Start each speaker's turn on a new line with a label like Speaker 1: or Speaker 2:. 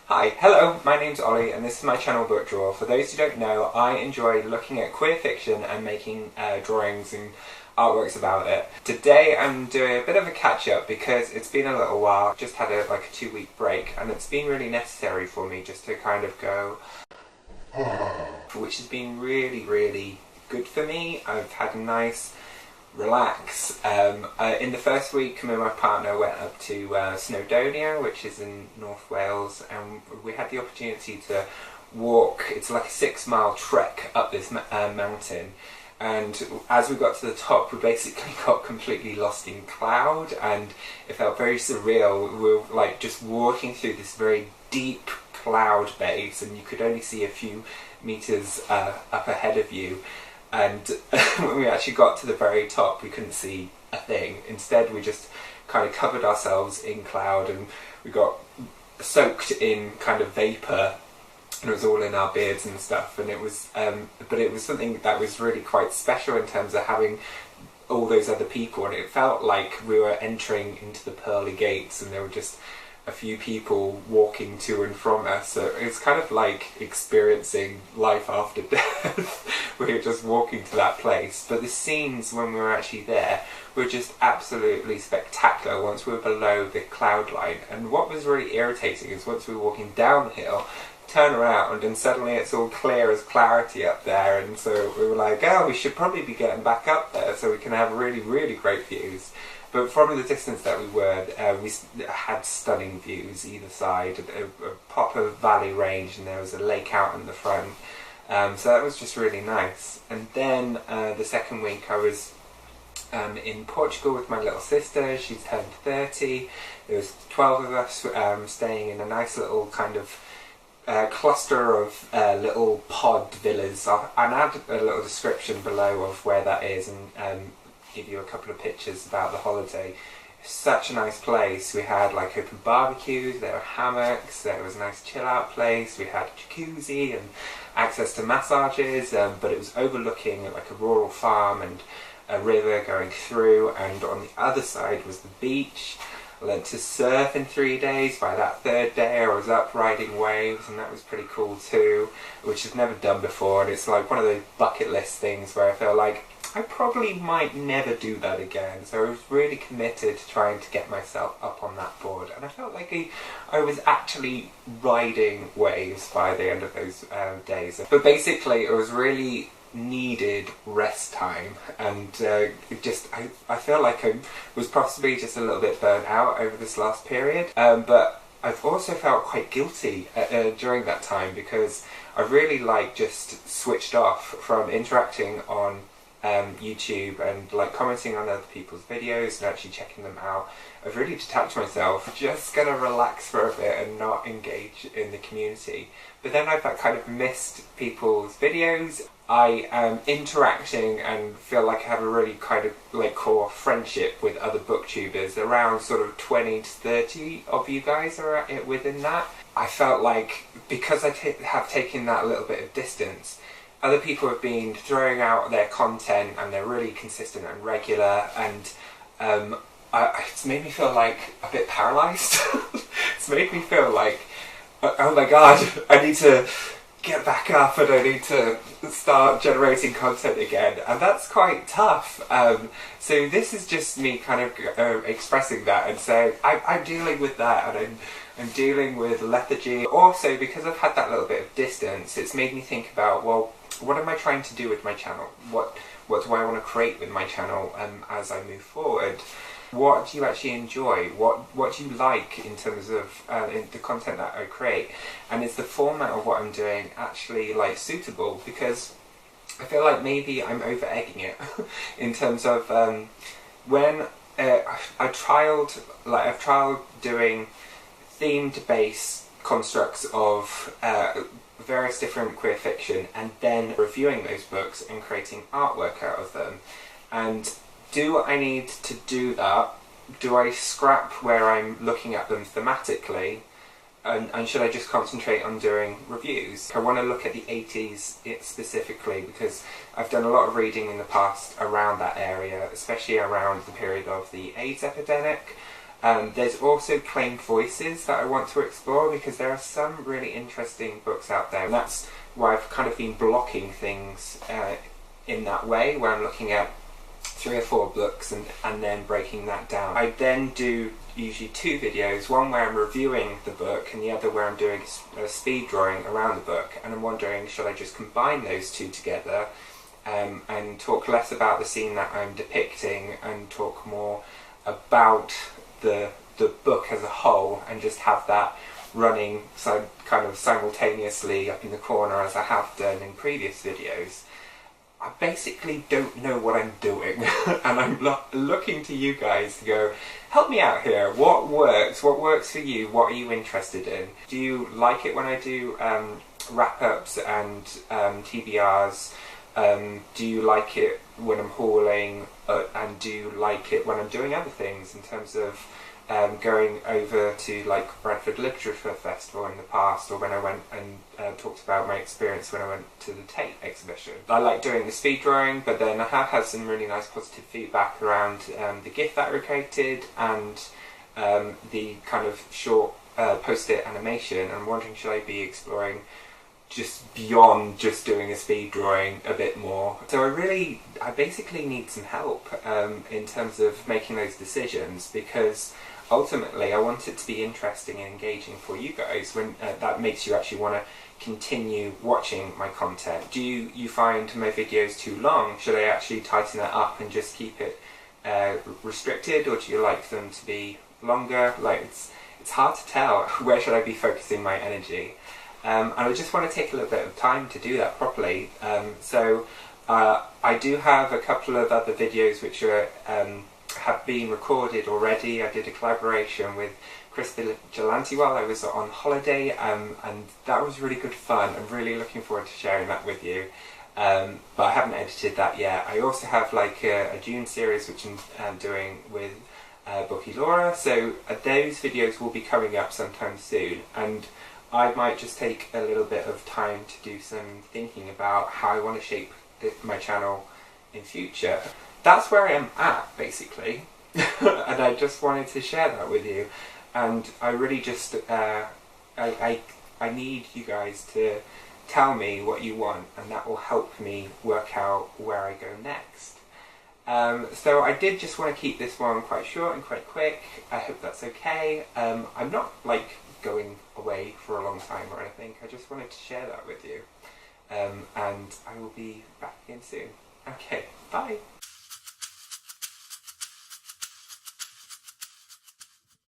Speaker 1: Hi, hello, my name's Ollie and this is my channel Book Drawer. For those who don't know, I enjoy looking at queer fiction and making drawings and artworks about it. Today I'm doing a bit of a catch-up because it's been a little while. I've just had a 2-week break and it's been really necessary for me just to kind of go which has been really good for me. I've had a nice relax. In the first week, me and my partner went up to Snowdonia, which is in North Wales, and we had the opportunity to walk. It's like a 6-mile trek up this mountain, and as we got to the top, we basically got completely lost in cloud, and it felt very surreal. We were like just walking through this very deep cloud base, and you could only see a few meters up ahead of you. And when we actually got to the very top, we couldn't see a thing. Instead, we just kind of covered ourselves in cloud, and we got soaked in kind of vapour, and it was all in our beards and stuff. And it was, but it was something that was really quite special in terms of having all those other people, and it felt like we were entering into the pearly gates, and there were just a few people walking to and from us. So it's kind of like experiencing life after death. We were just walking to that place, but the scenes when we were actually there were just absolutely spectacular once we were below the cloud line. And what was really irritating is once we were walking down the hill, turn around and suddenly it's all clear as clarity up there, and so we were like, oh, we should probably be getting back up there so we can have really great views. But from the distance that we were, we had stunning views either side, a proper valley range, and there was a lake out in the front. So that was just really nice. And then the second week I was in Portugal with my little sister. She's turned 30. There was 12 of us staying in a nice little kind of cluster of little pod villas. I'll add a little description below of where that is, and give you a couple of pictures about the holiday. Such a nice place. We had like open barbecues, there were hammocks, there was a nice chill out place, we had a jacuzzi and access to massages, but it was overlooking like a rural farm and a river going through, and on the other side was the beach. I learned to surf in 3 days. By that third day I was up riding waves, and that was pretty cool too, which I've never done before, and it's like one of those bucket list things where I feel like I probably might never do that again. So I was really committed to trying to get myself up on that board, and I felt like I was actually riding waves by the end of those days. But basically it was really needed rest time, and I feel like I was possibly just a little bit burnt out over this last period, but I've also felt quite guilty during that time because I really just switched off from interacting on YouTube and commenting on other people's videos and actually checking them out. I've really detached myself, just gonna relax for a bit and not engage in the community. But then I've kind of missed people's videos. I am interacting and feel like I have a really kind of core friendship with other booktubers. Around sort of 20 to 30 of you guys are within that. I felt like because I have taken that little bit of distance, other people have been throwing out their content and they're really consistent and regular, and it's made me feel like a bit paralysed. It's made me feel like, oh my god, I need to get back up and I need to start generating content again, and that's quite tough. So this is just me kind of expressing that and saying I'm dealing with that, and I'm dealing with lethargy. Also, because I've had that little bit of distance, it's made me think about, well, what am I trying to do with my channel? What do I want to create with my channel as I move forward? What do you actually enjoy? What do you like in terms of in the content that I create? And is the format of what I'm doing actually suitable? Because I feel like maybe I'm over-egging it in terms of when I've trialed doing themed base constructs of various different queer fiction, and then reviewing those books and creating artwork out of them. And do I need to do that? Do I scrap where I'm looking at them thematically? And should I just concentrate on doing reviews? I want to look at the 80s specifically because I've done a lot of reading in the past around that area, especially around the period of the AIDS epidemic. There's also claimed voices that I want to explore, because there are some really interesting books out there, and that's why I've kind of been blocking things in that way, where I'm looking at 3 or 4 books and then breaking that down. I then do usually 2 videos, one where I'm reviewing the book and the other where I'm doing a speed drawing around the book, and I'm wondering, should I just combine those 2 together and talk less about the scene that I'm depicting and talk more about the book as a whole, and just have that running kind of simultaneously up in the corner as I have done in previous videos. I basically don't know what I'm doing and I'm looking to you guys to go, help me out here. What works? What works for you? What are you interested in? Do you like it when I do wrap-ups and TBRs? Do you like it when I'm hauling? And do you like it when I'm doing other things, in terms of going over to like Bradford Literature Festival in the past, or when I went and talked about my experience when I went to the Tate exhibition. I like doing the speed drawing, but then I have had some really nice positive feedback around the GIF that I created and the kind of short post-it animation. I'm wondering, should I be exploring just beyond just doing a speed drawing a bit more? So I basically need some help in terms of making those decisions, because ultimately I want it to be interesting and engaging for you guys, when that makes you actually want to continue watching my content. Do you find my videos too long? Should I actually tighten that up and just keep it restricted, or do you like them to be longer? Like, it's hard to tell where should I be focusing my energy. And I just want to take a little bit of time to do that properly. So I do have a couple of other videos which are have been recorded already. I did a collaboration with Chris Vigilante while I was on holiday, and that was really good fun. I'm really looking forward to sharing that with you. But I haven't edited that yet. I also have like a June series which I'm doing with Bookie Laura, so those videos will be coming up sometime soon, and I might just take a little bit of time to do some thinking about how I want to shape my channel in future. That's where I am at, basically, and I just wanted to share that with you. And I really just, I need you guys to tell me what you want, and that will help me work out where I go next. So I did just want to keep this one quite short and quite quick. I hope that's okay. I'm not like going away for a long time or anything. I just wanted to share that with you. And I will be back again soon. Okay, bye!